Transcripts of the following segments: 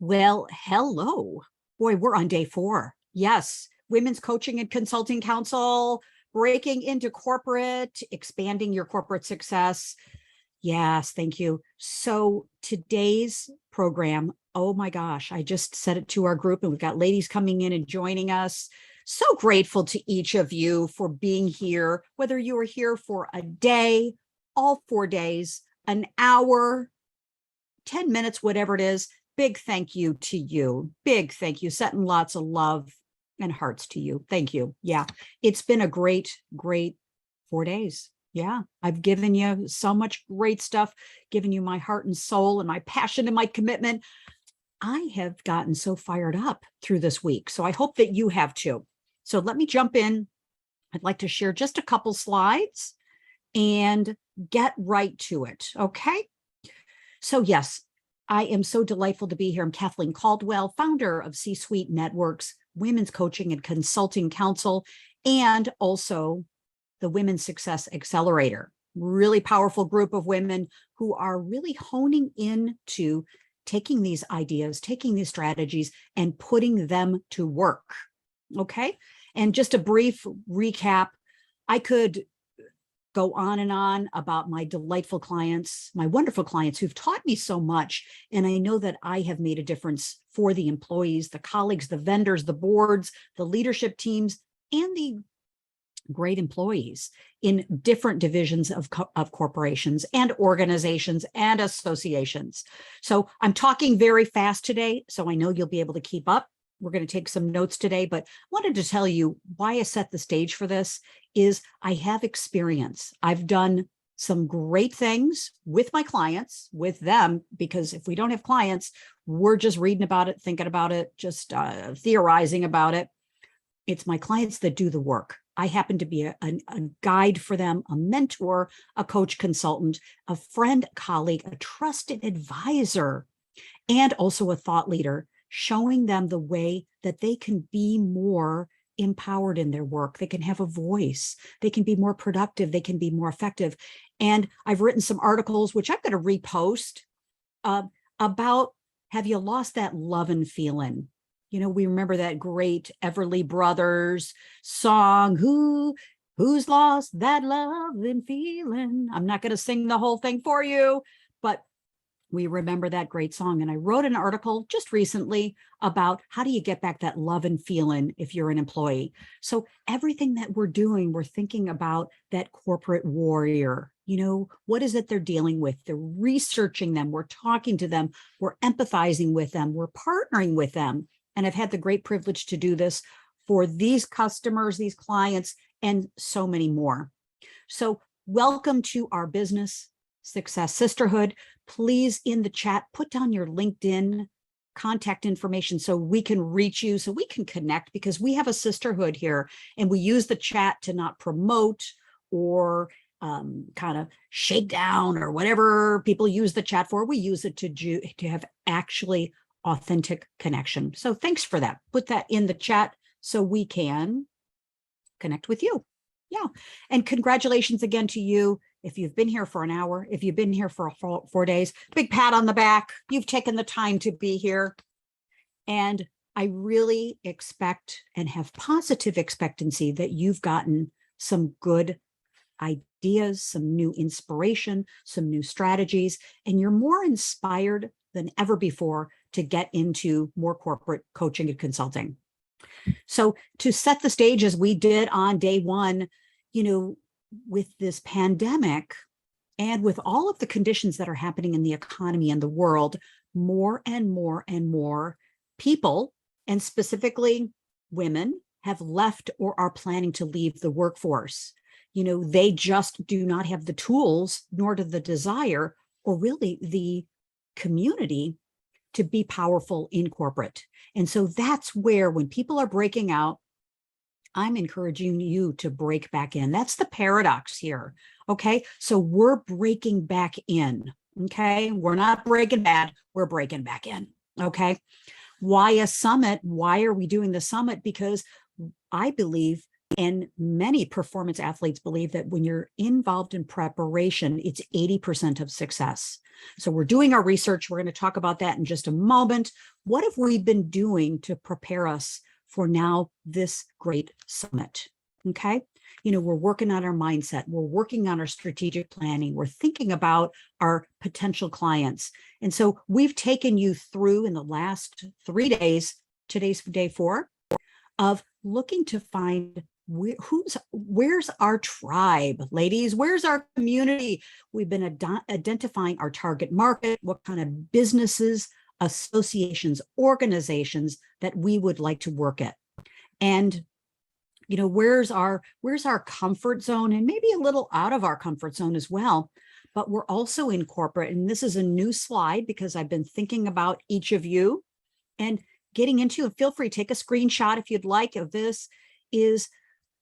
Well, hello. Boy, we're on day 4. Yes, Women's Coaching and Consulting Council, breaking into corporate, expanding your corporate success. Yes, thank you. So today's program, oh my gosh, I just said it to our group and we've got ladies coming in and joining us. So grateful to each of you for being here, whether you are here for a day, all 4 days, an hour, 10 minutes, whatever it is. Big thank you to you. Big thank you. Sending lots of love and hearts to you. Thank you. Yeah, it's been a great 4 days. Yeah, I've given you so much great stuff, given you my heart and soul and my passion and my commitment. I have gotten so fired up through this week. So I hope that you have too. So let me jump in. I'd like to share just a couple slides and get right to it. Okay. So yes, I am so delightful to be here. I'm Kathleen Caldwell, founder of C-Suite Networks, Women's Coaching and Consulting Council, and also the Women's Success Accelerator. Really powerful group of women who are really honing into taking these ideas, taking these strategies, and putting them to work. Okay. And just a brief recap, I could go on and on about my delightful clients, my wonderful clients who've taught me so much. And I know that I have made a difference for the employees, the colleagues, the vendors, the boards, the leadership teams, and the great employees in different divisions of corporations and organizations and associations. So I'm talking very fast today, so I know you'll be able to keep up. We're going to take some notes today, but I wanted to tell you why I set the stage for this is I have experience. I've done some great things with my clients, with them, because if we don't have clients, we're just reading about it, thinking about it, just theorizing about it. It's my clients that do the work. I happen to be a guide for them, a mentor, a coach, consultant, a friend, colleague, a trusted advisor, and also a thought leader, showing them the way that they can be more empowered in their work. They can have a voice. They can be more productive. They can be more effective. And I've written some articles, which I'm going to repost, about, have you lost that lovin' feeling? You know, we remember that great Everly Brothers song, who's lost that lovin' feeling? I'm not going to sing the whole thing for you, but we remember that great song. And I wrote an article just recently about how do you get back that love and feeling if you're an employee. So everything that we're doing, we're thinking about that corporate warrior. You know, what is it they're dealing with? They're researching them. We're talking to them. We're empathizing with them. We're partnering with them. And I've had the great privilege to do this for these customers, these clients, and so many more. So welcome to our Business Success Sisterhood. Please, in the chat, put down your LinkedIn contact information so we can reach you, so we can connect, because we have a sisterhood here and we use the chat to not promote or kind of shake down or whatever people use the chat for. We use it to have actually authentic connection. So thanks for that. Put that in the chat so we can connect with you. Yeah. And congratulations again to you. If you've been here for an hour, if you've been here for 4 days, big pat on the back. You've taken the time to be here. And I really expect and have positive expectancy that you've gotten some good ideas, some new inspiration, some new strategies, and you're more inspired than ever before to get into more corporate coaching and consulting. So to set the stage, as we did on day 1, you know, with this pandemic and with all of the conditions that are happening in the economy and the world, more and more and more people, and specifically women, have left or are planning to leave the workforce. You know, they just do not have the tools, nor do the desire, or really the community to be powerful in corporate. And so that's where, when people are breaking out, I'm encouraging you to break back in. That's the paradox here. Okay. So we're breaking back in. Okay. We're not breaking bad. We're breaking back in. Okay. Why a summit? Why are we doing the summit? Because I believe And many performance athletes believe that when you're involved in preparation, it's 80% of success. So we're doing our research. We're going to talk about that in just a moment. What have we been doing to prepare us for now this great summit? Okay. We're working on our mindset. We're working on our strategic planning. We're thinking about our potential clients. And so we've taken you through in the last 3 days, today's day 4, of looking to find where's our tribe, ladies? Where's our community? We've been identifying our target market, what kind of businesses, associations, organizations that we would like to work at. And where's our comfort zone, and maybe a little out of our comfort zone as well. But we're also in corporate, and this is a new slide because I've been thinking about each of you and getting into it. Feel free, take a screenshot if you'd like of this. Is,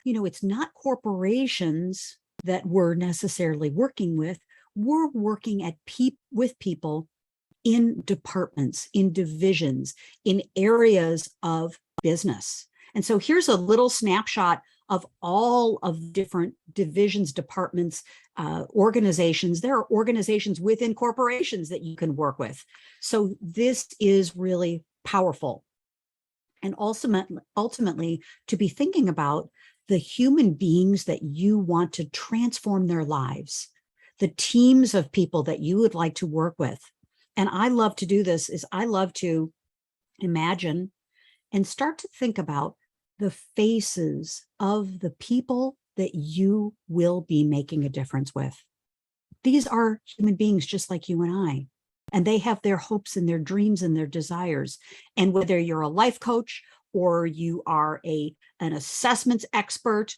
it's not corporations that we're necessarily working with. We're working with people in departments, in divisions, in areas of business. And so here's a little snapshot of all of different divisions, departments, organizations. There are organizations within corporations that you can work with. So this is really powerful. And ultimately, to be thinking about the human beings that you want to transform their lives, the teams of people that you would like to work with. And I love to do this, is I love to imagine and start to think about the faces of the people that you will be making a difference with. These are human beings just like you and I, and they have their hopes and their dreams and their desires. And whether you're a life coach, or you are an assessments expert,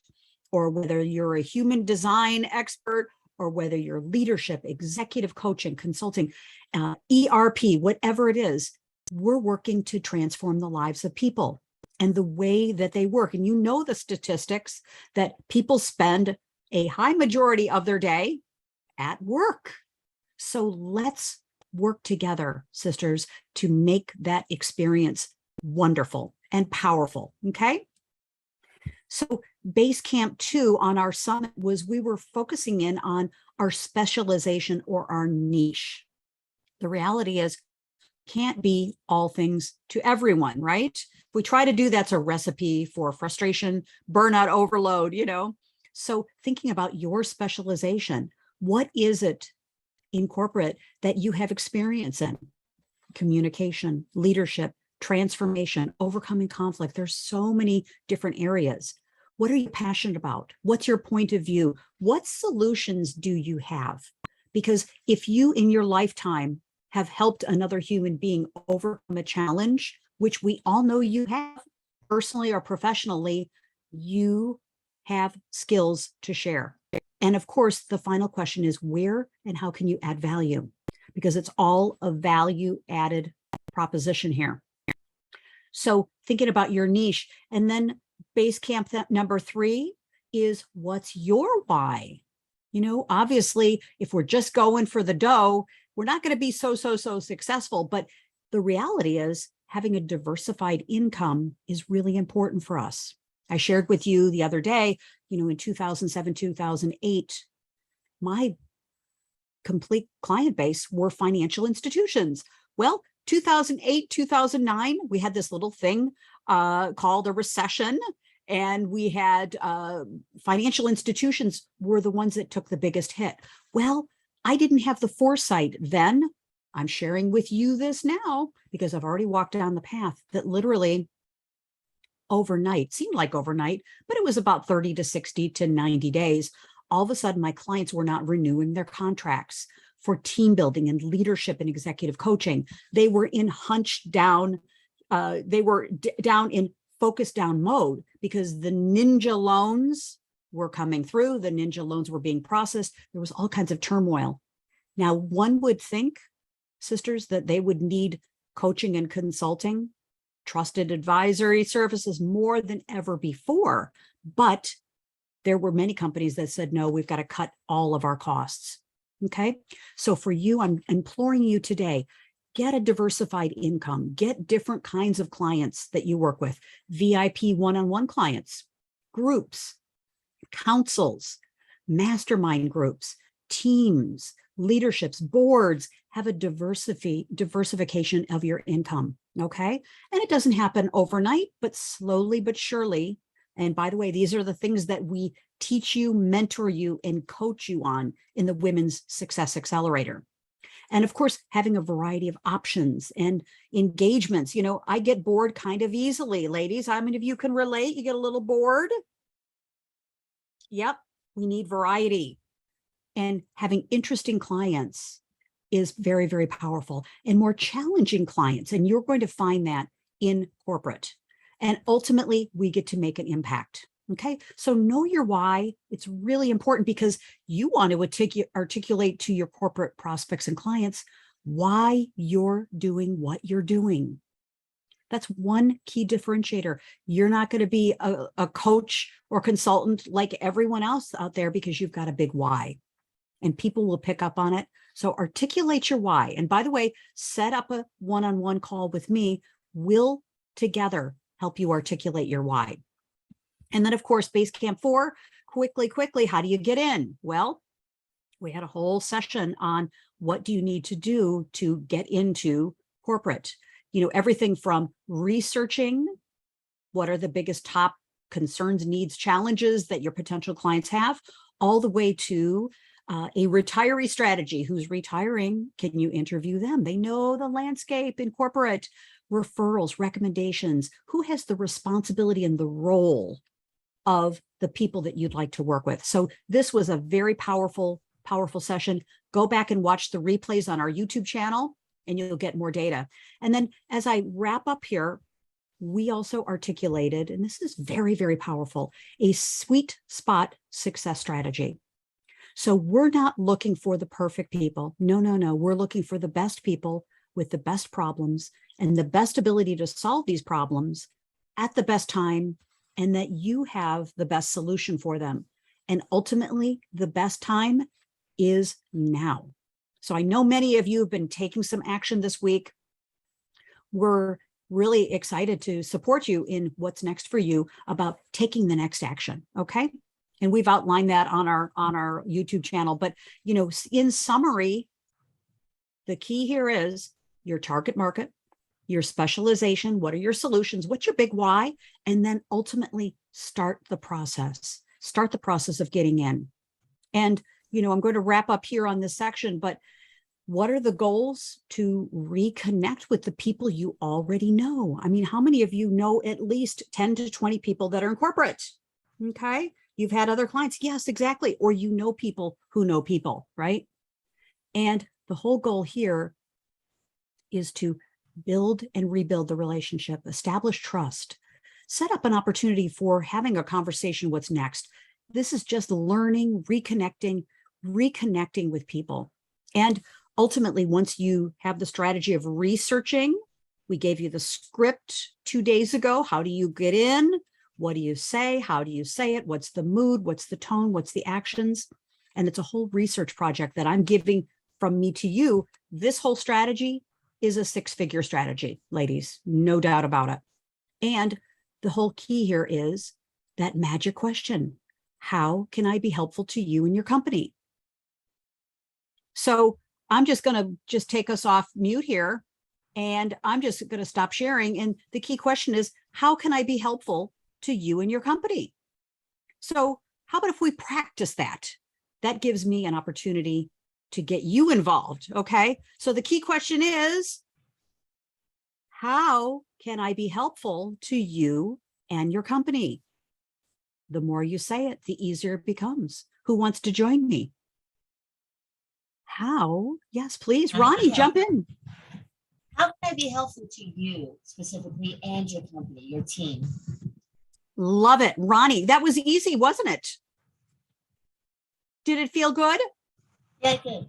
or whether you're a human design expert, or whether you're leadership, executive coaching, consulting, ERP, whatever it is, we're working to transform the lives of people and the way that they work. And the statistics that people spend a high majority of their day at work. So let's work together, sisters, to make that experience wonderful and powerful. Okay. So base camp 2 on our summit was we were focusing in on our specialization or our niche. The reality is, can't be all things to everyone, right? If we try to do, that's a recipe for frustration, burnout, overload, So thinking about your specialization, what is it in corporate that you have experience in? Communication, leadership, transformation, overcoming conflict. There's so many different areas. What are you passionate about? What's your point of view? What solutions do you have? Because if you in your lifetime have helped another human being overcome a challenge, which we all know you have, personally or professionally, you have skills to share. And of course, the final question is where and how can you add value? Because it's all a value added proposition here. So thinking about your niche, and then base camp number 3 is, what's your why? Obviously, if we're just going for the dough, we're not going to be so successful. But the reality is, having a diversified income is really important for us. I shared with you the other day, in 2007, 2008, my complete client base were financial institutions. Well, 2008, 2009, we had this little thing called a recession, and we had financial institutions were the ones that took the biggest hit. Well, I didn't have the foresight then. I'm sharing with you this now because I've already walked down the path that literally overnight, seemed like overnight, but it was about 30 to 60 to 90 days. All of a sudden, my clients were not renewing their contracts for team building and leadership and executive coaching. They were in hunched down, down in focus down mode because the ninja loans were coming through. The ninja loans were being processed. There was all kinds of turmoil. Now, one would think, sisters, that they would need coaching and consulting, trusted advisory services more than ever before. But there were many companies that said, no, we've got to cut all of our costs. Okay. So for you, I'm imploring you today, get a diversified income, get different kinds of clients that you work with, VIP one-on-one clients, groups, councils, mastermind groups, teams, leaderships, boards. Have a diversification of your income. Okay. And it doesn't happen overnight, but slowly but surely. And by the way, these are the things that we teach you, mentor you, and coach you on in the Women's Success Accelerator. And of course, having a variety of options and engagements. You know, I get bored kind of easily, ladies. How many of you can relate? You get a little bored? Yep, we need variety. And having interesting clients is very, very powerful, and more challenging clients. And you're going to find that in corporate. And ultimately, we get to make an impact. Okay, so know your why. It's really important because you want to articulate to your corporate prospects and clients why you're doing what you're doing. That's one key differentiator. You're not going to be a coach or consultant like everyone else out there because you've got a big why, and people will pick up on it. So articulate your why. And by the way, set up a one-on-one call with me. We'll together help you articulate your why. And then, of course, Basecamp 4, quickly, how do you get in? Well, we had a whole session on what do you need to do to get into corporate. You know, everything from researching what are the biggest top concerns, needs, challenges that your potential clients have, all the way to a retiree strategy. Who's retiring? Can you interview them? They know the landscape in corporate. Referrals, recommendations. Who has the responsibility and the role of the people that you'd like to work with? So this was a very powerful session. Go back and watch the replays on our YouTube channel, and you'll get more data. And then as I wrap up here, we also articulated, and this is very, very powerful, a sweet spot success strategy. So we're not looking for the perfect people. No. We're looking for the best people with the best problems and the best ability to solve these problems at the best time, and that you have the best solution for them. And ultimately, the best time is now. So I know many of you have been taking some action this week. We're really excited to support you in what's next for you about taking the next action. Okay. And we've outlined that on our YouTube channel. But, you know, in summary, the key here is your target market, your specialization, what are your solutions, what's your big why, and then ultimately start the process of getting in. And, you know, I'm going to wrap up here on this section, but what are the goals? To reconnect with the people you already know. I mean, how many of you know at least 10 to 20 people that are in corporate? Okay. You've had other clients. Yes, exactly. Or you know people who know people, right? And the whole goal here is to build and rebuild the relationship, establish trust, set up an opportunity for having a conversation. What's next? This is just learning, reconnecting with people. And ultimately, once you have the strategy of researching, we gave you the script 2 days ago. How do you get in? What do you say? How do you say it? What's the mood? What's the tone? What's the actions? And it's a whole research project that I'm giving from me to you. This whole strategy is a 6-figure strategy, ladies, no doubt about it. And the whole key here is that magic question: how can I be helpful to you and your company? So I'm just going to take us off mute here, and I'm just going to stop sharing. And the key question is, how can I be helpful to you and your company? So how about if we practice that? That gives me an opportunity to get you involved. Okay. So the key question is, how can I be helpful to you and your company? The more you say it, the easier it becomes. Who wants to join me? How? Yes, please. Ronnie, jump in. How can I be helpful to you specifically and your company, your team? Love it. Ronnie, that was easy, wasn't it? Did it feel good? Yeah, good.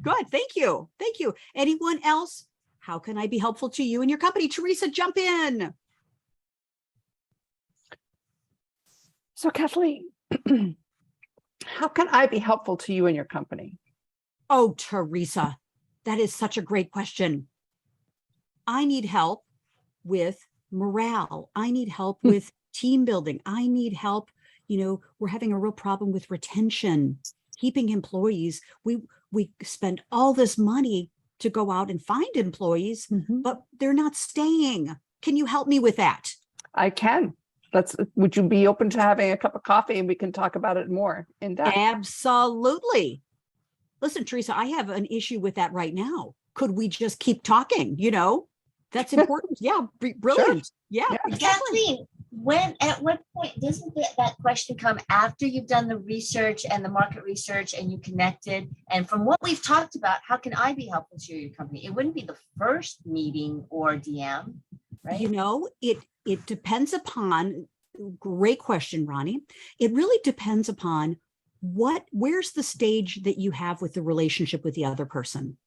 Good. Thank you. Thank you. Anyone else? How can I be helpful to you and your company? Teresa, jump in. So Kathleen, how can I be helpful to you and your company? Oh, Teresa, that is such a great question. I need help with morale. I need help with team building. I need help we're having a real problem with retention, keeping employees. We spend all this money to go out and find employees, but they're not staying. Can you help me with that? I can. Would you be open to having a cup of coffee and we can talk about it more in depth? Absolutely. Listen, Teresa, I have an issue with that right now. Could we just keep talking? That's important. Yeah. Brilliant. Sure. Yeah, Yeah. exactly. Kathleen, at what point doesn't that question come after you've done the research and the market research and you connected? And from what we've talked about, how can I be helpful to your company? It wouldn't be the first meeting or DM, right? It depends upon, great question, Ronnie. It really depends upon where's the stage that you have with the relationship with the other person.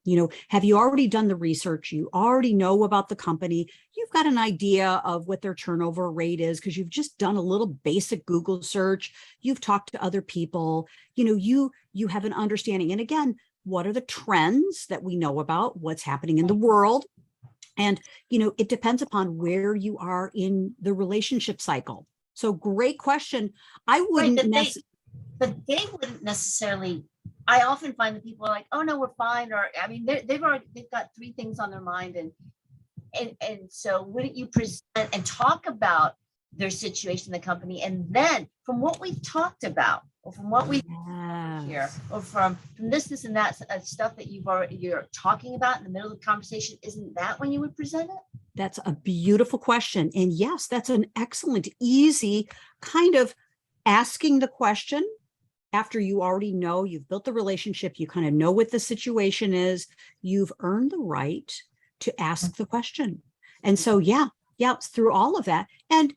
Have you already done the research? You already know about the company. You've got an idea of what their turnover rate is because you've just done a little basic Google search. You've talked to other people. You have an understanding. And again, what are the trends that we know about? What's happening in the world? And, it depends upon where you are in the relationship cycle. So great question. I wouldn't but they wouldn't necessarily. I often find that people are like, "Oh no, we're fine," or I mean, they've got three things on their mind, and so wouldn't you present and talk about their situation in the company, and then from what we've talked about, or from what we here, or from this and that stuff that you're talking about in the middle of the conversation, isn't that when you would present it? That's a beautiful question, and yes, that's an excellent, easy kind of asking the question. After you already know, you've built the relationship, you kind of know what the situation is, you've earned the right to ask the question. And so, yeah, it's through all of that. And,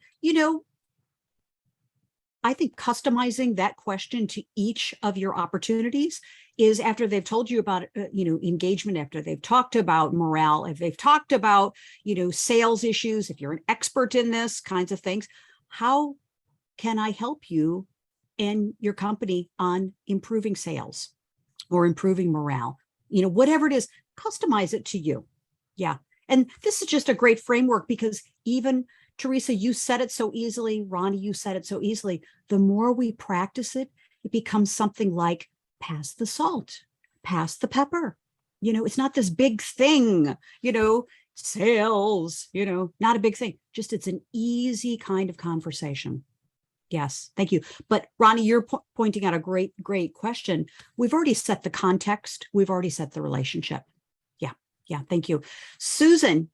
I think customizing that question to each of your opportunities is after they've told you about, engagement, after they've talked about morale, if they've talked about, sales issues, if you're an expert in this kinds of things, how can I help you and your company on improving sales or improving morale? Whatever it is, customize it to you. Yeah. And this is just a great framework because even Teresa, you said it so easily. Ronnie, you said it so easily. The more we practice it, it becomes something like pass the salt, pass the pepper. It's not this big thing, sales, not a big thing. Just it's an easy kind of conversation. Yes, thank you. But Ronnie, you're pointing out a great question. We've already set the context. We've already set the relationship. Yeah, thank you. Susan,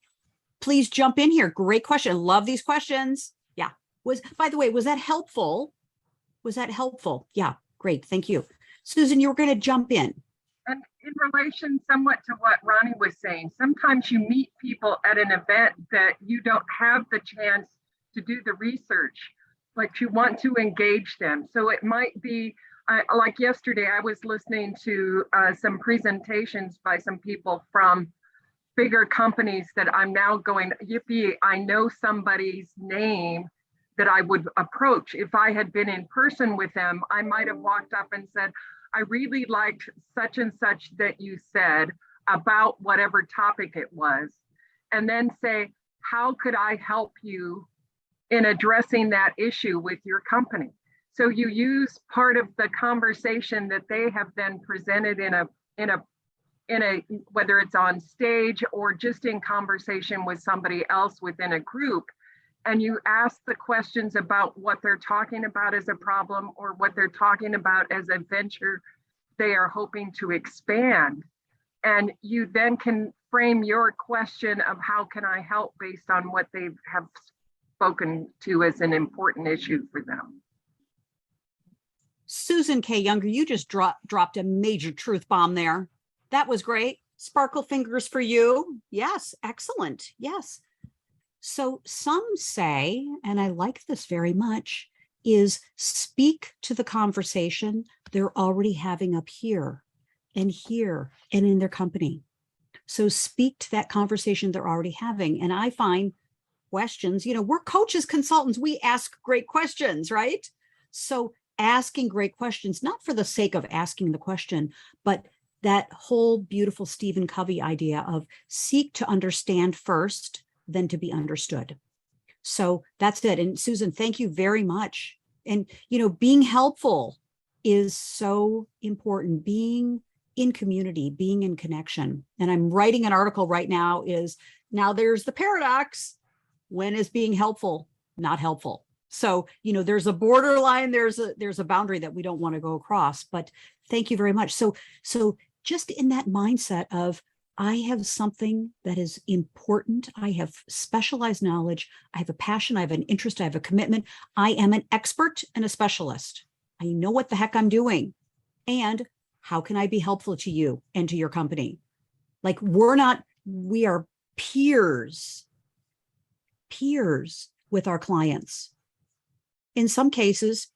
please jump in here. Great question. Love these questions. Yeah. By the way, was that helpful? Yeah, great. Thank you. Susan, you were going to jump in. And in relation somewhat to what Ronnie was saying, sometimes you meet people at an event that you don't have the chance to do the research, but you want to engage them. So it might be like yesterday, I was listening to some presentations by some people from bigger companies that I'm now going, yippee, I know somebody's name that I would approach. If I had been in person with them, I might have walked up and said, I really liked such and such that you said about whatever topic it was. And then say, how could I help you in addressing that issue with your company? So you use part of the conversation that they have then presented in a whether it's on stage or just in conversation with somebody else within a group, and you ask the questions about what they're talking about as a problem or what they're talking about as a venture they are hoping to expand. And you then can frame your question of how can I help based on what they have spoken to as an important issue for them. Susan K. Younger, you just dropped a major truth bomb there. That was great. Sparkle fingers for you. Yes, excellent. Yes. So some say, and I like this very much, is speak to the conversation they're already having up here and in their company. So speak to that conversation they're already having. And I find questions, we're coaches, consultants, we ask great questions, right? So asking great questions, not for the sake of asking the question, but that whole beautiful Stephen Covey idea of seek to understand first, then to be understood. So that's it. And Susan, thank you very much. And, being helpful is so important. Being in community, being in connection. And I'm writing an article right now now there's the paradox. When is being helpful not helpful? So, there's a borderline, there's a boundary that we don't want to go across, but thank you very much. So just in that mindset of, I have something that is important. I have specialized knowledge. I have a passion. I have an interest. I have a commitment. I am an expert and a specialist. I know what the heck I'm doing. And how can I be helpful to you and to your company? Like, we are peers with our clients. In some cases,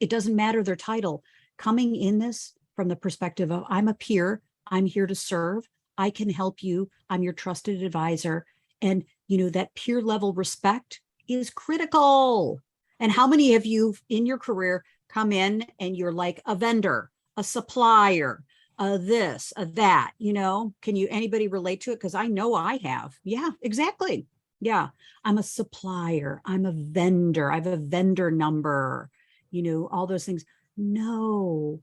it doesn't matter their title. Coming in this from the perspective of, I'm a peer, I'm here to serve, I can help you, I'm your trusted advisor. And, that peer level respect is critical. And how many of you in your career come in and you're like a vendor, a supplier, this, that, can anybody relate to it? Because I know I have. Yeah, exactly. Yeah, I'm a supplier, I'm a vendor, I have a vendor number, all those things. No,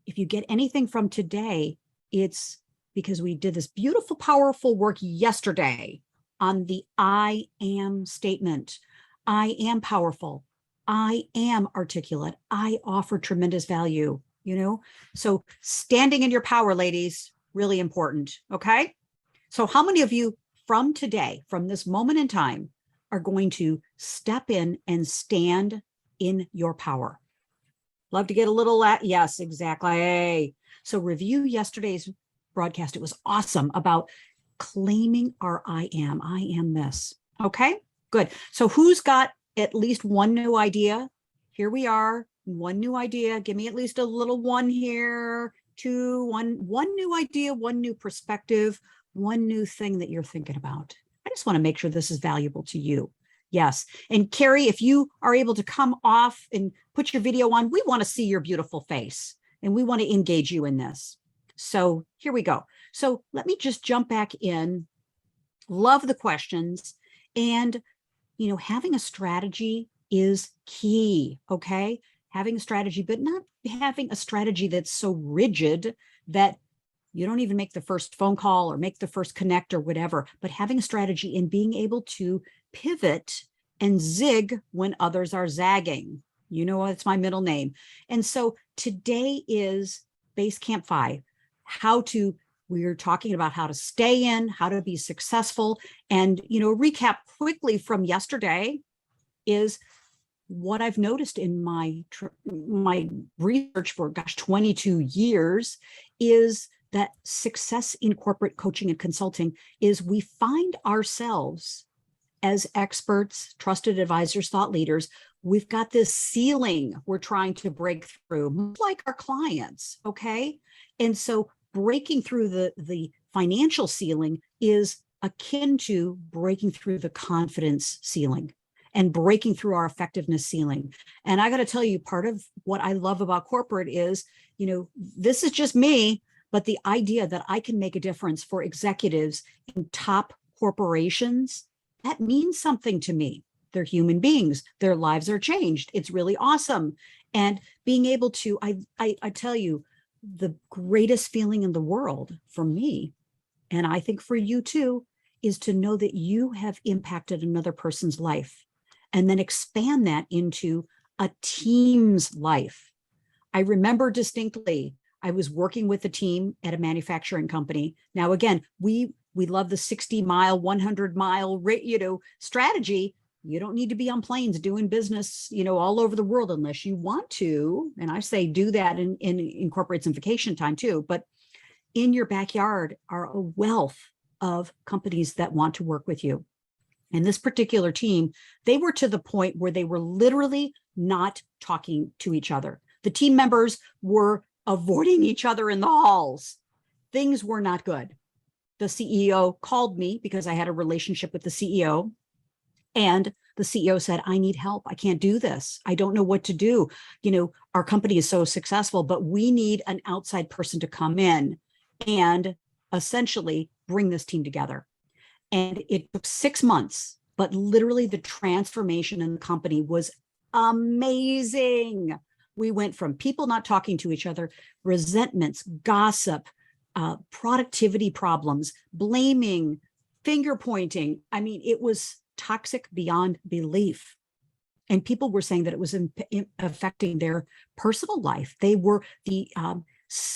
if you get anything from today, it's because we did this beautiful, powerful work yesterday on the I am statement. I am powerful. I am articulate. I offer tremendous value, So standing in your power, ladies, really important. Okay. So how many of you from today, from this moment in time, are going to step in and stand in your power? Love to get a little, yes, exactly. So review yesterday's broadcast. It was awesome about claiming our I am this. Okay, good. So who's got at least one new idea? Here we are, one new idea. Give me at least a little one here, one new idea, one new perspective, one new thing that you're thinking about. I just want to make sure this is valuable to you. Yes. And Carrie, if you are able to come off and put your video on, we want to see your beautiful face and we want to engage you in this. So here we go. So let me just jump back in. Love the questions. And, having a strategy is key. Okay. Having a strategy, but not having a strategy that's so rigid that you don't even make the first phone call or make the first connect or whatever, but having a strategy and being able to pivot and zig when others are zagging. It's my middle name. And so today is Base Camp 5, we're talking about how to stay in, how to be successful. And, recap quickly from yesterday is what I've noticed in my research for, 22 years is that success in corporate coaching and consulting is we find ourselves as experts, trusted advisors, thought leaders. We've got this ceiling we're trying to break through, like our clients, okay? And so breaking through the financial ceiling is akin to breaking through the confidence ceiling and breaking through our effectiveness ceiling. And I got to tell you, part of what I love about corporate is, this is just me, but the idea that I can make a difference for executives in top corporations, that means something to me. They're human beings. Their lives are changed. It's really awesome. And being able to, I tell you, the greatest feeling in the world for me, and I think for you too, is to know that you have impacted another person's life and then expand that into a team's life. I remember distinctly, I was working with a team at a manufacturing company. Now, again, we love the 60-mile, 100-mile, strategy. You don't need to be on planes doing business, all over the world unless you want to. And I say do that in corporates and vacation time too. But in your backyard are a wealth of companies that want to work with you. And this particular team, they were to the point where they were literally not talking to each other. The team members were avoiding each other in the halls. Things were not good. The CEO called me because I had a relationship with the CEO. And the CEO said, I need help. I can't do this. I don't know what to do. Our company is so successful, but we need an outside person to come in and essentially bring this team together. And it took 6 months, but literally the transformation in the company was amazing. We went from people not talking to each other, resentments, gossip, productivity problems, blaming, finger pointing. I mean, it was toxic beyond belief. And people were saying that it was affecting their personal life. The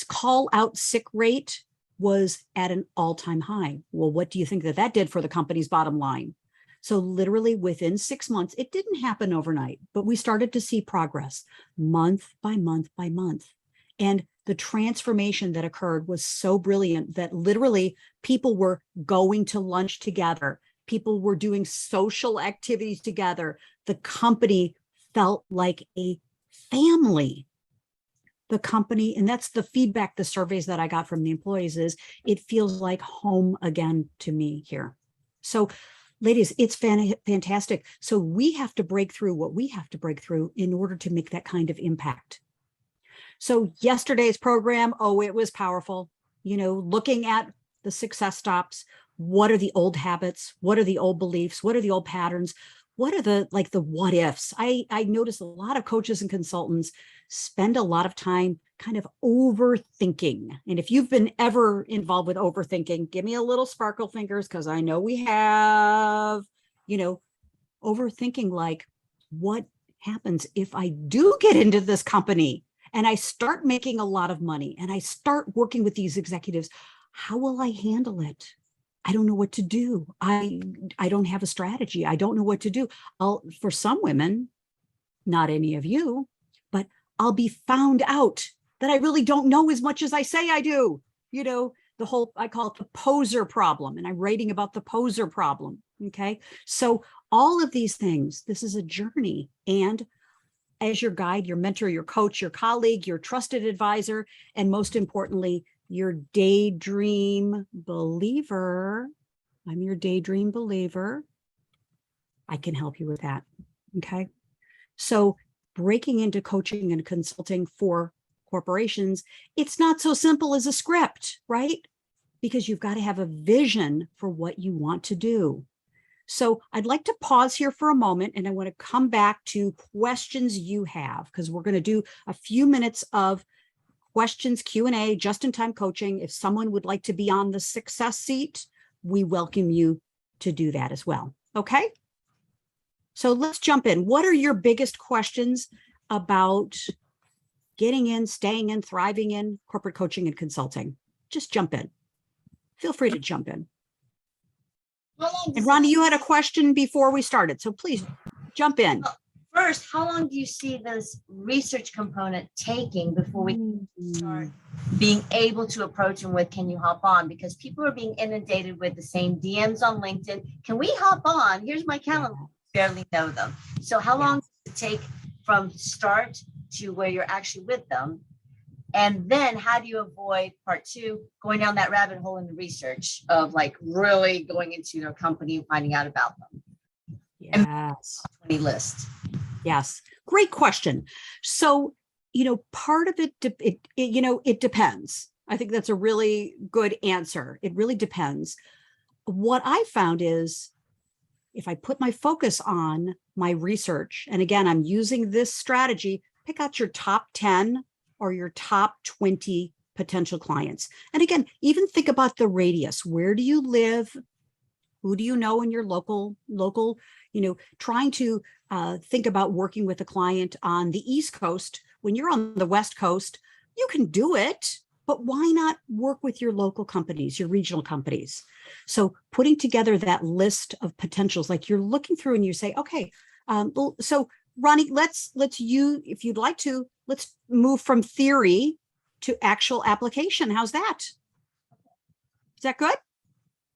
call out sick rate was at an all-time high. Well, what do you think that did for the company's bottom line? So literally within 6 months, it didn't happen overnight, but we started to see progress month by month by month. And the transformation that occurred was so brilliant that literally people were going to lunch together. People were doing social activities together. The company felt like a family. The company, and that's the feedback, the surveys that I got from the employees is, it feels like home again to me here. So ladies, it's fantastic. So we have to break through what we have to break through in order to make that kind of impact. So yesterday's program, oh, it was powerful. You know, looking at the success stops. What are the old habits? What are the old beliefs? What are the old patterns? What are the what ifs? I notice a lot of coaches and consultants spend a lot of time kind of overthinking. And if you've been ever involved with overthinking, give me a little sparkle fingers, because I know we have, overthinking like, what happens if I do get into this company and I start making a lot of money and I start working with these executives? How will I handle it? I don't know what to do. I don't have a strategy. I don't know what to do. For some women, not any of you, but I'll be found out that I really don't know as much as I say I do. I call it the poser problem. And I'm writing about the poser problem. Okay. So all of these things, this is a journey. And as your guide, your mentor, your coach, your colleague, your trusted advisor, and most importantly, your daydream believer. I'm your daydream believer. I can help you with that. Okay. So breaking into coaching and consulting for corporations, it's not so simple as a script, right? Because you've got to have a vision for what you want to do. So I'd like to pause here for a moment, and I want to come back to questions you have, because we're going to do a few minutes of questions, Q&A, just-in-time coaching. If someone would like to be on the success seat, we welcome you to do that as well. Okay? So let's jump in. What are your biggest questions about getting in, staying in, thriving in corporate coaching and consulting? Just jump in. Feel free to jump in. And Ronnie, you had a question before we started, so please jump in. First, how long do you see this research component taking before we start being able to approach them with, can you hop on? Because people are being inundated with the same DMs on LinkedIn. Can we hop on? Here's my calendar. Barely know them. So how long does it take from start to where you're actually with them? And then how do you avoid part two, going down that rabbit hole in the research of really going into their company and finding out about them? Yes. 20 list. Yes. Great question. So, part of it, it depends. I think that's a really good answer. It really depends. What I found is, if I put my focus on my research, and again, I'm using this strategy, pick out your top 10 or your top 20 potential clients. And again, even think about the radius. Where do you live? Who do you know in your local, trying to think about working with a client on the East Coast. When you're on the West Coast, you can do it, but why not work with your local companies, your regional companies? So putting together that list of potentials, like you're looking through and you say, okay, so Ronnie, let's if you'd like to, let's move from theory to actual application. How's that? Is that good?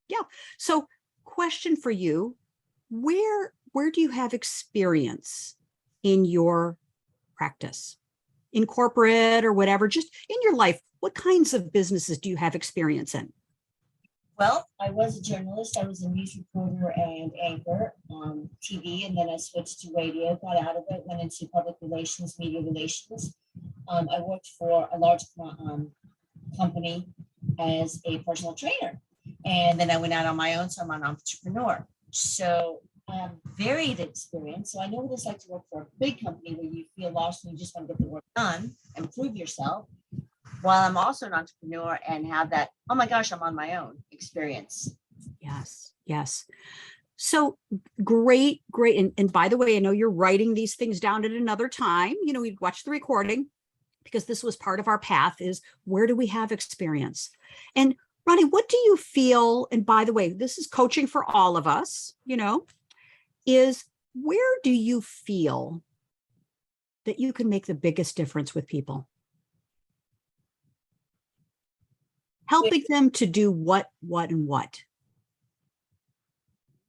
Yeah. So question for you, where do you have experience in your practice, in corporate or whatever, just in your life? What kinds of businesses do you have experience in? Well, I was a journalist. I was a news reporter and anchor on TV, and then I switched to radio, got out of it, went into public relations, media relations. I worked for a large company as a personal trainer. And then I went out on my own, so I'm an entrepreneur. So I have varied experience, so I know what it's like to work for a big company where you feel lost and you just want to get the work done and prove yourself. While I'm also an entrepreneur and have that, oh my gosh, I'm on my own experience. Yes, yes. So great, great. And by the way, I know you're writing these things down at another time. You know, we'd watch the recording because this was part of our path is where do we have experience? And Ronnie, what do you feel? And by the way, this is coaching for all of us, you know, is where do you feel that you can make the biggest difference with people? Helping them to do what, and what?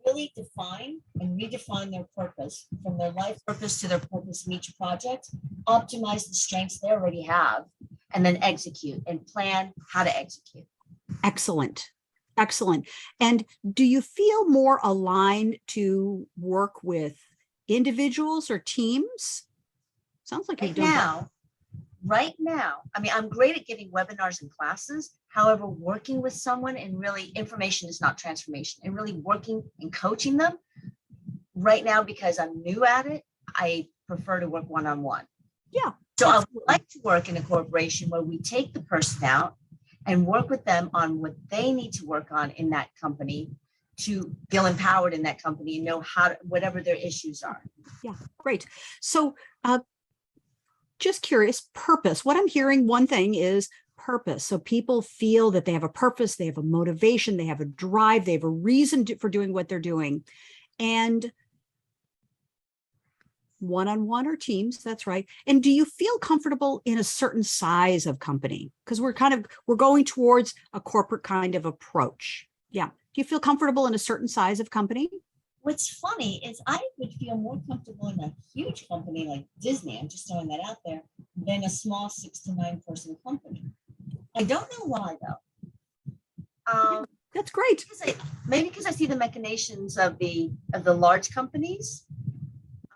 Really define and redefine their purpose, from their life purpose to their purpose in each project, optimize the strengths they already have, and then execute and plan how to execute. Excellent. Excellent. And do you feel more aligned to work with individuals or teams? Sounds like you've done both. Right now, I mean, I'm great at giving webinars and classes. However, working with someone and really information is not transformation, and really working and coaching them right now, because I'm new at it, I prefer to work one-on-one. Yeah. So I absolutely. would like to work in a corporation where we take the person out and work with them on what they need to work on in that company to feel empowered in that company and know how to, whatever their issues are. Yeah, great. So just curious, purpose. What I'm hearing, one thing is purpose. So people feel that they have a purpose, they have a motivation, they have a drive, they have a reason for doing what they're doing. And one-on-one or teams, that's right. And do you feel comfortable in a certain size of company? Because we're going towards a corporate kind of approach. Yeah. Do you feel comfortable in a certain size of company? What's funny is I would feel more comfortable in a huge company like Disney, I'm just throwing that out there, than a small 6 to 9 person company. I don't know why though. That's great. Maybe because I see the machinations of the large companies.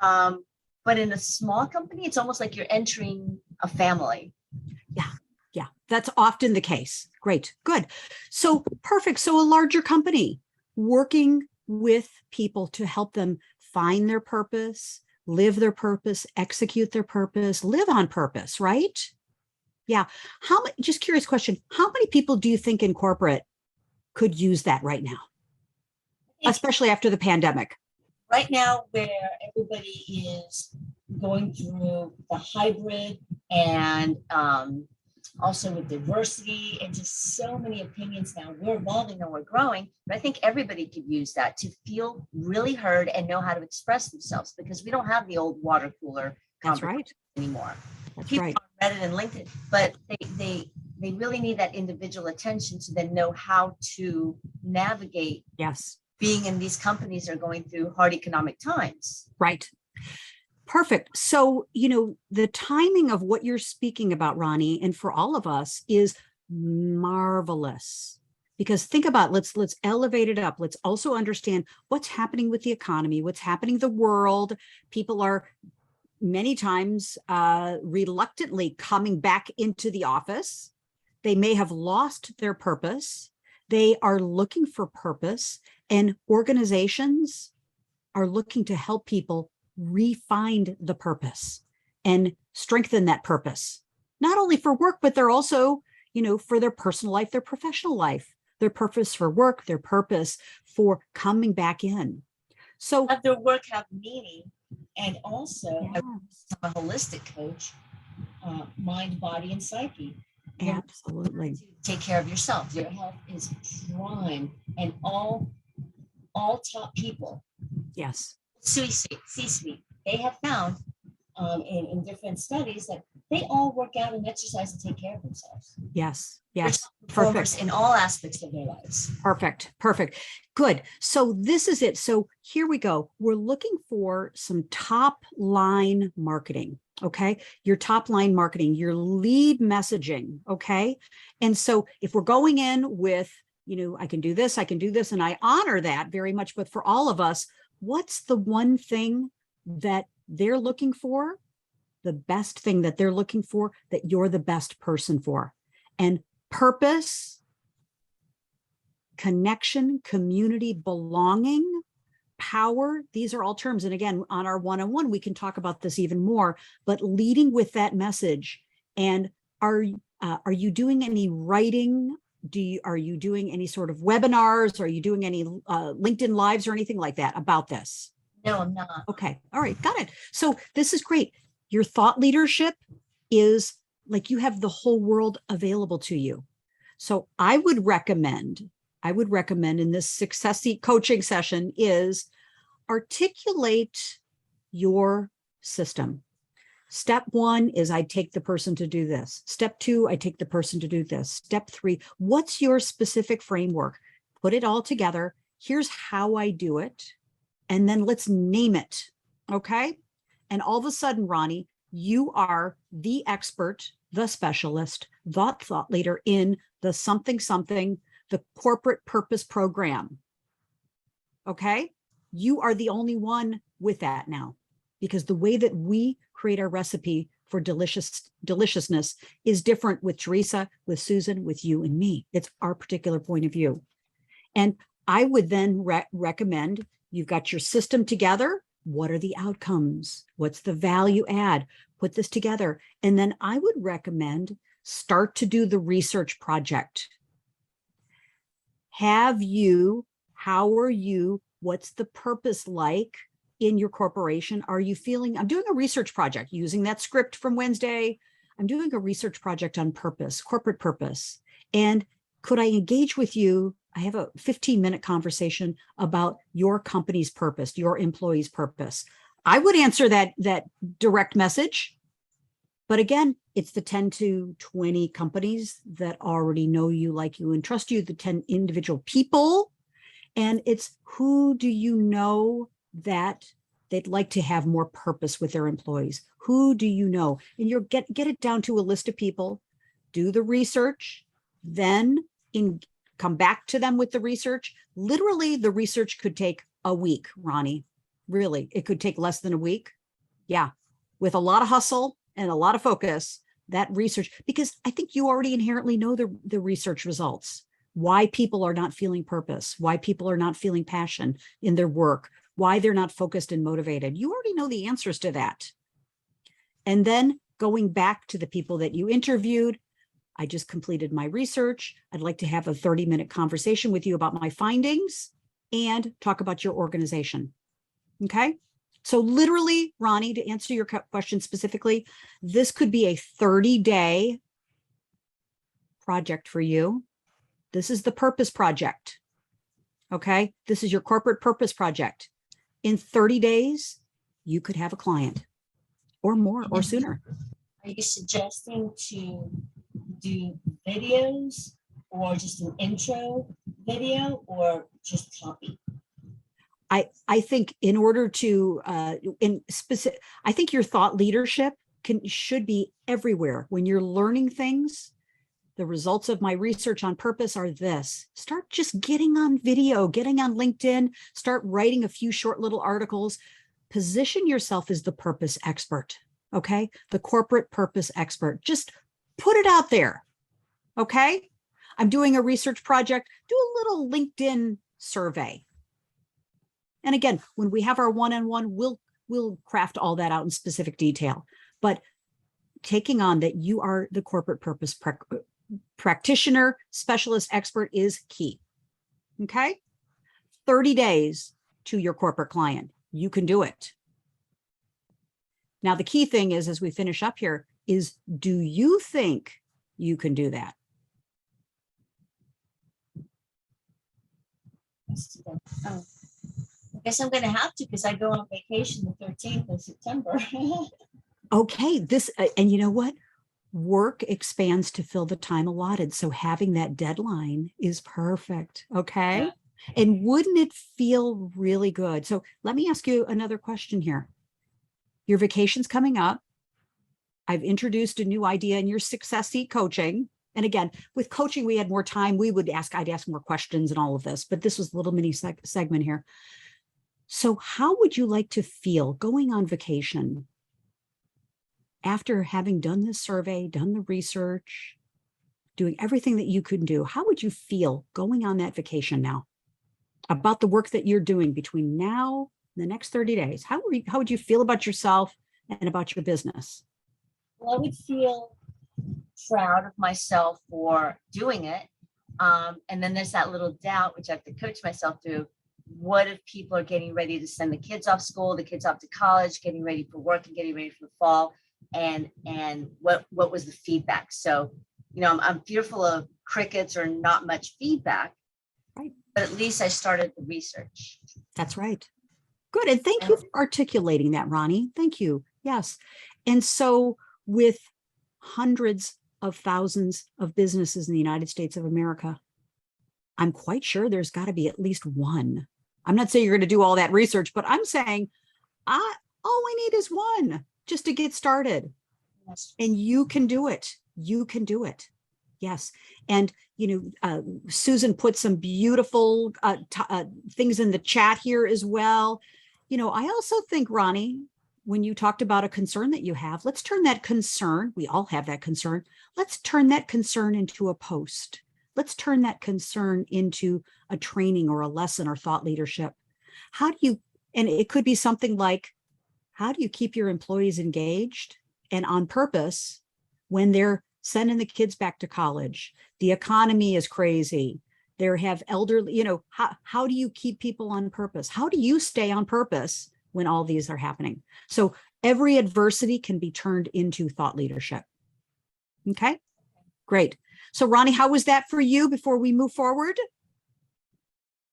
But in a small company, it's almost like you're entering a family. Yeah, that's often the case. Great, good. So perfect. So a larger company working with people to help them find their purpose, live their purpose, execute their purpose, live on purpose, right? Yeah. Just curious question. How many people do you think in corporate could use that right now? Especially after the pandemic. Right now, where everybody is going through the hybrid and also with diversity and just so many opinions now, we're evolving and we're growing. But I think everybody could use that to feel really heard and know how to express themselves, because we don't have the old water cooler conversation anymore. That's People right. on Reddit and LinkedIn, but they really need that individual attention to then know how to navigate. Yes. Being in these companies are going through hard economic times. Right. Perfect. So, you know, the timing of what you're speaking about, Ronnie, and for all of us is marvelous. Because think about, let's elevate it up. Let's also understand what's happening with the economy, what's happening in the world. People are many times reluctantly coming back into the office. They may have lost their purpose. They are looking for purpose, and organizations are looking to help people re-find the purpose and strengthen that purpose, not only for work, but they're also, you know, for their personal life, their professional life, their purpose for work, their purpose for coming back in. So have their work have meaning, and also yes. I'm a holistic coach, mind, body, and psyche. Absolutely. To take care of yourself. Your health is prime, and all top people. Yes. C-suite. They have found in different studies that they all work out and exercise and take care of themselves. Yes. Yes. Perfect. In all aspects of their lives. Perfect. Perfect. Good. So this is it. So here we go. We're looking for some top line marketing. Okay. Your top line marketing, your lead messaging. Okay. And so if we're going in with, you know, I can do this, and I honor that very much. But for all of us, what's the one thing that they're looking for? The best thing that they're looking for that you're the best person for. And purpose, connection, community, belonging power, these are all terms. And again, on our one-on-one, we can talk about this even more, but leading with that message. And are you doing any writing? Are you doing any sort of webinars? Are you doing any LinkedIn lives or anything like that about this? No, I'm not. Okay. All right. Got it. So this is great. Your thought leadership is like you have the whole world available to you. So I would recommend in this Success Seek coaching session is articulate your system. Step 1 is I take the person to do this. Step 2, I take the person to do this. Step 3, what's your specific framework? Put it all together. Here's how I do it. And then let's name it. Okay. And all of a sudden, Ronnie, you are the expert, the specialist, the thought leader in the something, the corporate purpose program. Okay. You are the only one with that now, because the way that we create our recipe for deliciousness is different with Teresa, with Susan, with you and me. It's our particular point of view. And I would then recommend you've got your system together. What are the outcomes? What's the value add? Put this together. And then I would recommend start to do the research project. How are you, what's the purpose like in your corporation? Are you feeling, I'm doing a research project using that script from Wednesday. I'm doing a research project on purpose, corporate purpose. And could I engage with you? I have a 15-minute conversation about your company's purpose, your employees' purpose. I would answer that direct message. But again, it's the 10 to 20 companies that already know you, like you, and trust you, the 10 individual people. And it's who do you know that they'd like to have more purpose with their employees? Who do you know? And you'll get it down to a list of people, do the research, then come back to them with the research. Literally, the research could take a week, Ronnie. Really, it could take less than a week. Yeah, with a lot of hustle and a lot of focus, that research, because I think you already inherently know the research results, why people are not feeling purpose, why people are not feeling passion in their work, why they're not focused and motivated. You already know the answers to that. And then going back to the people that you interviewed, I just completed my research. I'd like to have a 30-minute conversation with you about my findings and talk about your organization. Okay. So literally, Ronnie, to answer your question specifically, this could be a 30-day project for you. This is the purpose project. Okay. This is your corporate purpose project. In 30 days, you could have a client or more or sooner. Are you suggesting to do videos or just an intro video or just copy? I think in order to I think your thought leadership should be everywhere. When you're learning things, the results of my research on purpose are this. Start just getting on video, getting on LinkedIn, start writing a few short little articles. Position yourself as the purpose expert, okay? The corporate purpose expert. Just put it out there, okay? I'm doing a research project. Do a little LinkedIn survey. And again, when we have our one-on-one, we'll craft all that out in specific detail. But taking on that you are the corporate purpose practitioner, specialist, expert is key. Okay? 30 days to your corporate client. You can do it. Now, the key thing is, as we finish up here, is do you think you can do that? Oh. I guess I'm going to have to, because I go on vacation the 13th of September. Okay, and you know what? Work expands to fill the time allotted. So having that deadline is perfect. Okay. Yeah. And wouldn't it feel really good? So let me ask you another question here. Your vacation's coming up. I've introduced a new idea in your Success Seek coaching. And again, with coaching, we had more time. I'd ask more questions and all of this, but this was a little mini segment here. So how would you like to feel going on vacation after having done this survey, done the research, doing everything that you could do? How would you feel going on that vacation now? about the work that you're doing between now and the next 30 days, how would you feel about yourself and about your business? Well, I would feel proud of myself for doing it. And then there's that little doubt, which I have to coach myself through. What if people are getting ready to send the kids off school, the kids off to college, getting ready for work and getting ready for the fall? And what was the feedback? So, I'm fearful of crickets or not much feedback, Right. But at least I started the research. That's right. Good. And thank you for articulating that, Ronnie. Thank you. Yes. And so with hundreds of thousands of businesses in the United States of America, I'm quite sure there's got to be at least one. I'm not saying you're going to do all that research, but I'm saying all we need is one just to get started. Yes. And you can do it. You can do it. Yes. And, Susan put some beautiful things in the chat here as well. I also think, Ronnie, when you talked about a concern that you have, let's turn that concern, we all have that concern, let's turn that concern into a post. Let's turn that concern into a training or a lesson or thought leadership. And it could be something like, how do you keep your employees engaged and on purpose when they're sending the kids back to college? The economy is crazy. There have elderly, how do you keep people on purpose? How do you stay on purpose when all these are happening? So every adversity can be turned into thought leadership. Okay, great. So Ronnie, how was that for you before we move forward?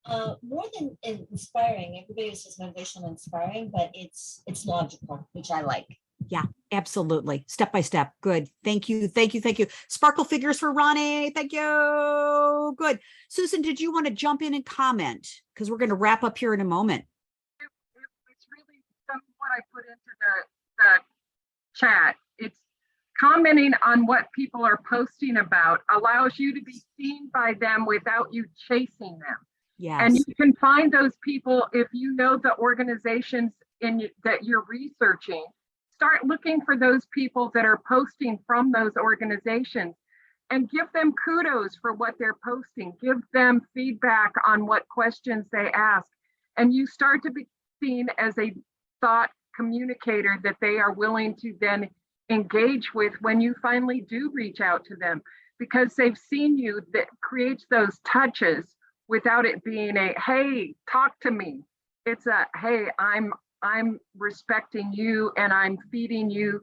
More than inspiring, everybody says motivational and inspiring, but it's logical, which I like. Yeah, absolutely. Step by step. Good. Thank you. Thank you. Thank you. Sparkle figures for Ronnie. Thank you. Good. Susan, did you want to jump in and comment? Because we're going to wrap up here in a moment. It's really some what I put into the chat. It's commenting on what people are posting about allows you to be seen by them without you chasing them. Yes. And you can find those people if you know the organizations that you're researching. Start looking for those people that are posting from those organizations and give them kudos for what they're posting. Give them feedback on what questions they ask. And you start to be seen as a thought communicator that they are willing to then engage with when you finally do reach out to them, because they've seen you. That creates those touches without it being a, hey, talk to me. It's a, hey, I'm respecting you and I'm feeding you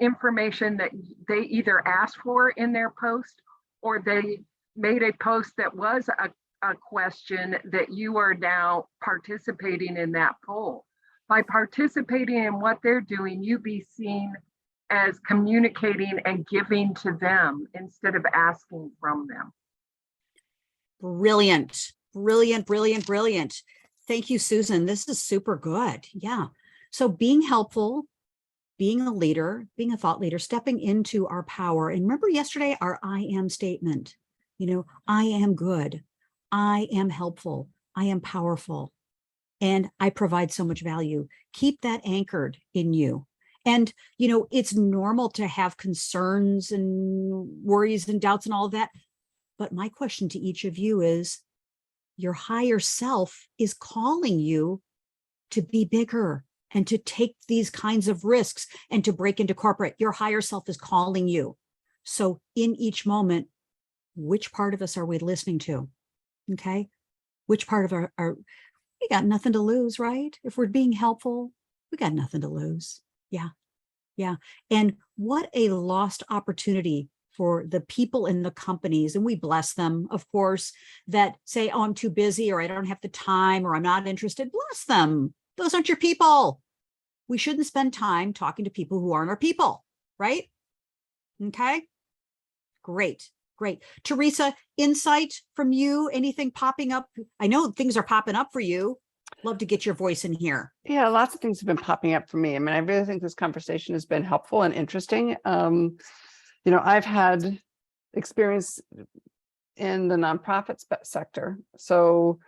information that they either asked for in their post, or they made a post that was a question that you are now participating in that poll. By participating in what they're doing, you be seen as communicating and giving to them instead of asking from them. Brilliant, brilliant, brilliant, brilliant. Thank you, Susan. This is super good. Yeah. So being helpful, being a leader, being a thought leader, stepping into our power. And remember yesterday, our I am statement, I am good. I am helpful. I am powerful. And I provide so much value. Keep that anchored in you. And, it's normal to have concerns and worries and doubts and all of that. But my question to each of you is, your higher self is calling you to be bigger and to take these kinds of risks and to break into corporate. Your higher self is calling you. So in each moment, which part of us are we listening to? Okay. Which part of we got nothing to lose, right? If we're being helpful, we got nothing to lose. Yeah. Yeah. And what a lost opportunity for the people in the companies, and we bless them, of course, that say, oh, I'm too busy, or I don't have the time, or I'm not interested. Bless them. Those aren't your people. We shouldn't spend time talking to people who aren't our people, right? Okay. Great. Great. Teresa, insight from you, anything popping up? I know things are popping up for you. Love to get your voice in here. Yeah, lots of things have been popping up for me. I mean, I really think this conversation has been helpful and interesting. I've had experience in the nonprofit sector. So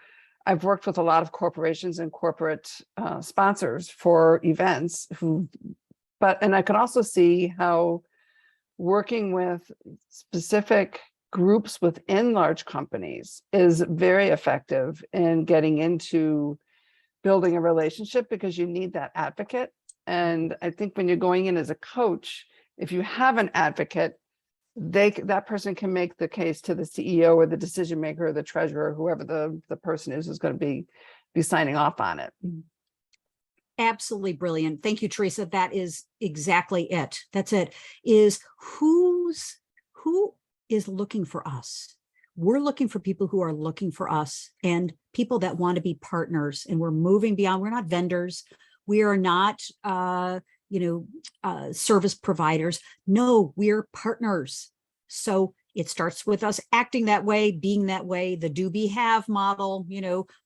I've worked with a lot of corporations and corporate sponsors for events and I could also see how working with specific groups within large companies is very effective in getting into building a relationship, because you need that advocate. And I think when you're going in as a coach, if you have an advocate, that person can make the case to the CEO or the decision maker or the treasurer, whoever the person is who's going to be signing off on it. Absolutely brilliant. Thank you, Teresa. That is exactly it. That's it. Is who is looking for us? We're looking for people who are looking for us, and people that want to be partners. And we're moving beyond. We're not vendors. We are not, service providers. No, we're partners. So it starts with us acting that way, being that way, the do, be, have model.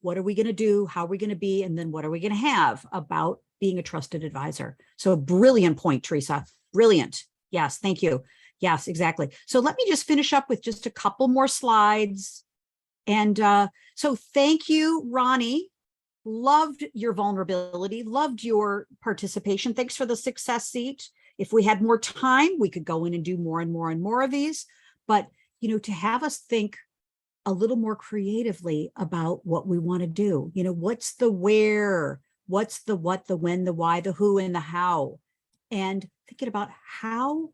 What are we going to do? How are we going to be? And then what are we going to have about being a trusted advisor? So a brilliant point, Teresa. Brilliant. Yes, thank you. Yes, exactly. So let me just finish up with just a couple more slides. And so thank you, Ronnie. Loved your vulnerability, loved your participation. Thanks for the success seat. If we had more time, we could go in and do more and more and more of these. But, to have us think a little more creatively about what we want to do. What's the where, what's the what, the when, the why, the who, and the how. And thinking about how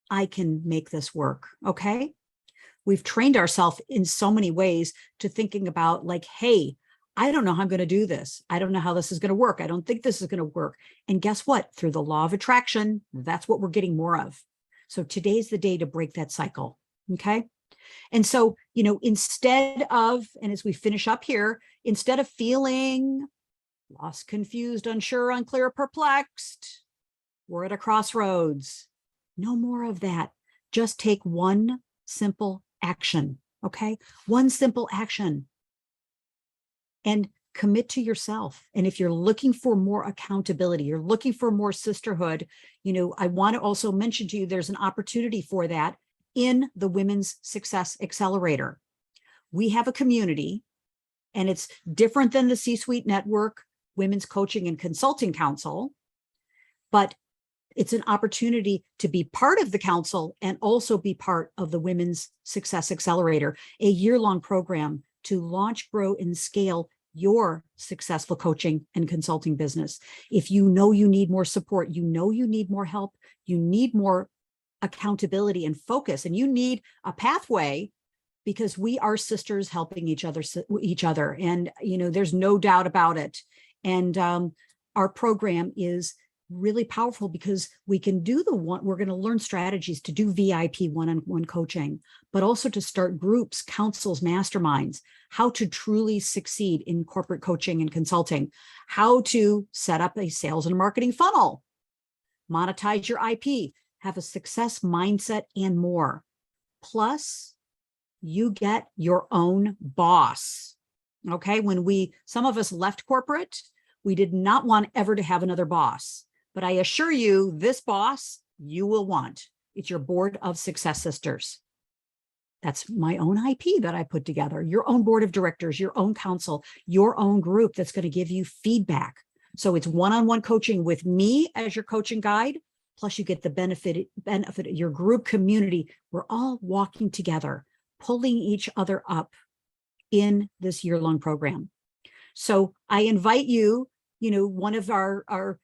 I can make this work, okay? We've trained ourselves in so many ways to thinking about like, hey, I don't know how I'm going to do this. I don't know how this is going to work. I don't think this is going to work. And guess what? Through the law of attraction, that's what we're getting more of. So today's the day to break that cycle, okay? And so, instead of, and as we finish up here, instead of feeling lost, confused, unsure, unclear, perplexed, we're at a crossroads. No more of that. Just take one simple action, okay? One simple action. And commit to yourself. And if you're looking for more accountability, you're looking for more sisterhood, I want to also mention to you, there's an opportunity for that in the Women's Success Accelerator. We have a community, and it's different than the C-Suite Network, Women's Coaching and Consulting Council, but it's an opportunity to be part of the council and also be part of the Women's Success Accelerator, a year-long program to launch, grow, and scale your successful coaching and consulting business. If you know you need more support, you know you need more help, you need more accountability and focus, and you need a pathway, because we are sisters helping each other. And, there's no doubt about it. And our program is really powerful because we can do we're going to learn strategies to do VIP one-on-one coaching, but also to start groups, councils, masterminds, how to truly succeed in corporate coaching and consulting, how to set up a sales and marketing funnel, monetize your IP, have a success mindset, and more. Plus, you get your own boss. Okay. When some of us left corporate, we did not want ever to have another boss. But I assure you, this boss you will want. It's your board of success sisters. That's my own IP that I put together, your own board of directors, your own council, your own group that's going to give you feedback. So it's one-on-one coaching with me as your coaching guide. Plus you get the benefit of your group community. We're all walking together, pulling each other up in this year-long program. So I invite you, one of our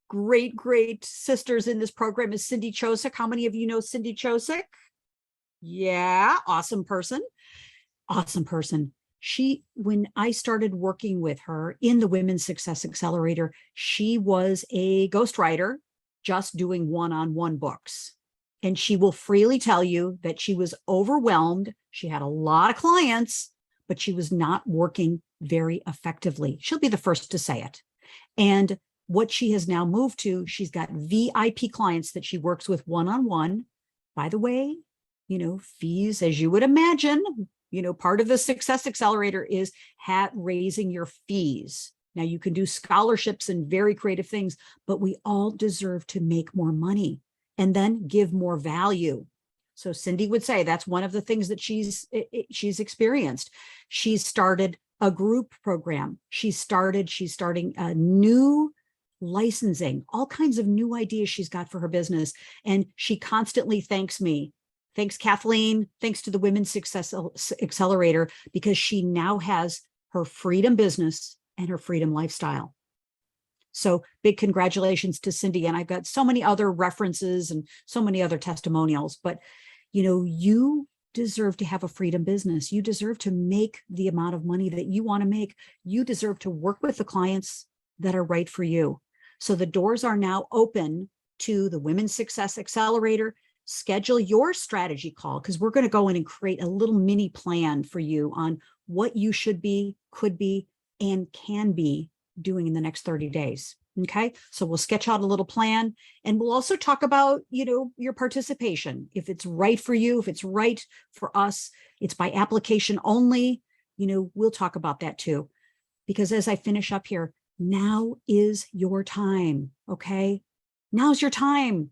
great sisters in this program is Cindy Chosick. How many of you know Cindy Chosick? Yeah, awesome person. When I started working with her in the Women's Success Accelerator, she was a ghostwriter just doing one-on-one books. And she will freely tell you that she was overwhelmed. She had a lot of clients, but she was not working very effectively. She'll be the first to say it. And what she has now moved to, she's got VIP clients that she works with one-on-one. By the way, fees, as you would imagine, part of the Success Accelerator is raising your fees. Now you can do scholarships and very creative things, but we all deserve to make more money and then give more value. So Cindy would say that's one of the things that she's experienced. She's started a group program. She's starting a new licensing, all kinds of new ideas she's got for her business. And she constantly thanks me Thanks, Kathleen. Thanks to the Women's Success Accelerator, because she now has her freedom business and her freedom lifestyle. So big congratulations to Cindy. And I've got so many other references and so many other testimonials, but you deserve to have a freedom business. You deserve to make the amount of money that you want to make. You deserve to work with the clients that are right for you. So the doors are now open to the Women's Success Accelerator. Schedule your strategy call, because we're going to go in and create a little mini plan for you on what you should be, could be, and can be doing in the next 30 days. Okay. So we'll sketch out a little plan, and we'll also talk about, your participation. If it's right for you, if it's right for us, it's by application only, we'll talk about that too. Because as I finish up here, now is your time. Okay. Now's your time.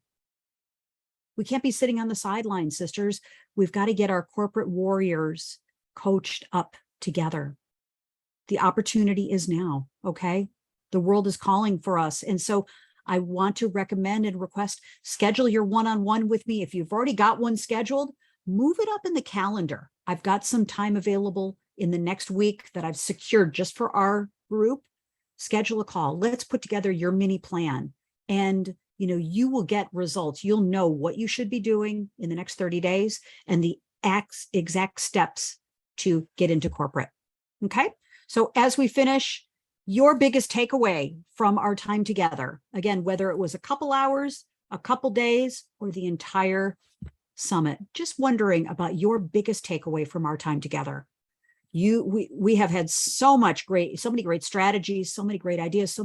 We can't be sitting on the sidelines, sisters. We've got to get our corporate warriors coached up together. The opportunity is now, okay? The world is calling for us. And so I want to recommend and request, schedule your one-on-one with me. If you've already got one scheduled, move it up in the calendar. I've got some time available in the next week that I've secured just for our group. Schedule a call. Let's put together your mini plan. And you will get results. You'll know what you should be doing in the next 30 days and the exact steps to get into corporate. Okay. So as we finish, your biggest takeaway from our time together, again, whether it was a couple hours, a couple days, or the entire summit, just wondering about your biggest takeaway from our time together. We have had so many great strategies, so many great ideas,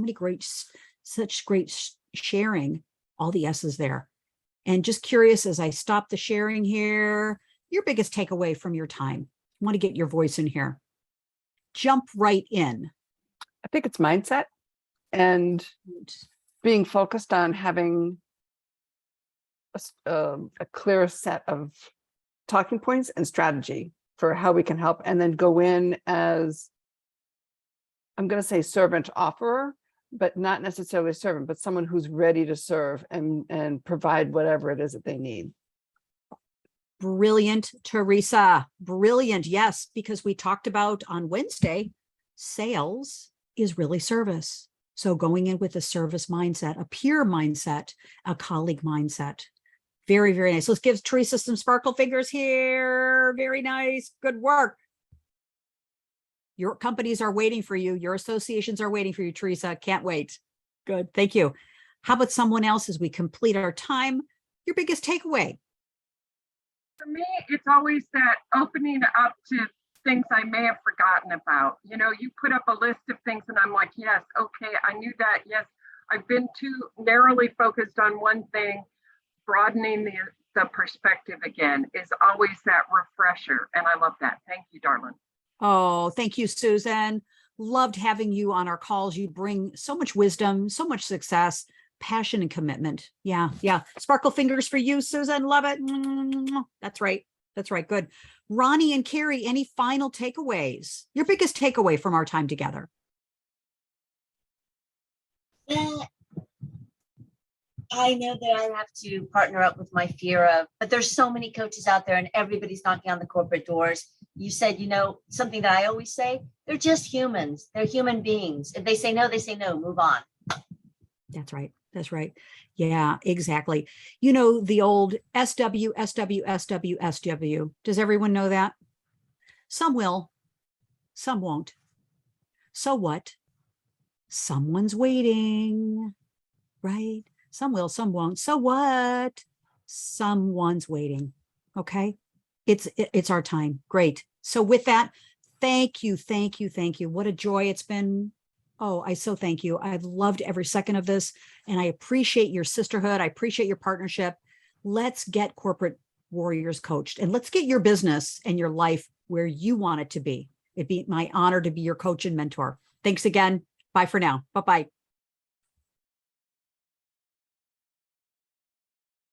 such great sharing, all the S's there. And just curious, as I stop the sharing here, your biggest takeaway from your time. I want to get your voice in here. Jump right in. I think it's mindset and being focused on having a clear set of talking points and strategy for how we can help, and then go in as, I'm going to say servant offerer, but not necessarily servant, but someone who's ready to serve and provide whatever it is that they need. Brilliant, Teresa. Brilliant. Yes, because we talked about on Wednesday, sales is really service. So going in with a service mindset, a peer mindset, a colleague mindset. Very, very nice. Let's give Teresa some sparkle fingers here. Very nice. Good work. Your companies are waiting for you. Your associations are waiting for you, Teresa. Can't wait. Good. Thank you. How about someone else as we complete our time? Your biggest takeaway? For me, it's always that opening up to things I may have forgotten about. You put up a list of things and I'm like, yes, okay, I knew that. Yes, I've been too narrowly focused on one thing. Broadening the perspective again is always that refresher. And I love that. Thank you, darling. Oh, thank you, Susan. Loved having you on our calls. You bring so much wisdom, so much success, passion, and commitment. Yeah. Sparkle fingers for you, Susan. Love it. That's right. Good. Ronnie and Carrie, any final takeaways? Your biggest takeaway from our time together? I know that I have to partner up with my fear of, but there's so many coaches out there and everybody's knocking on the corporate doors. You said, something that I always say, they're just humans. They're human beings. If they say no, move on. That's right. Yeah, exactly. The old SW. Does everyone know that? Some will, some won't. So what? Someone's waiting, right? Some will, some won't. So what? Someone's waiting. Okay. It's our time. Great. So with that, thank you. What a joy it's been. Oh, I so thank you. I've loved every second of this, and I appreciate your sisterhood. I appreciate your partnership. Let's get corporate warriors coached, and let's get your business and your life where you want it to be. It'd be my honor to be your coach and mentor. Thanks again. Bye for now. Bye-bye.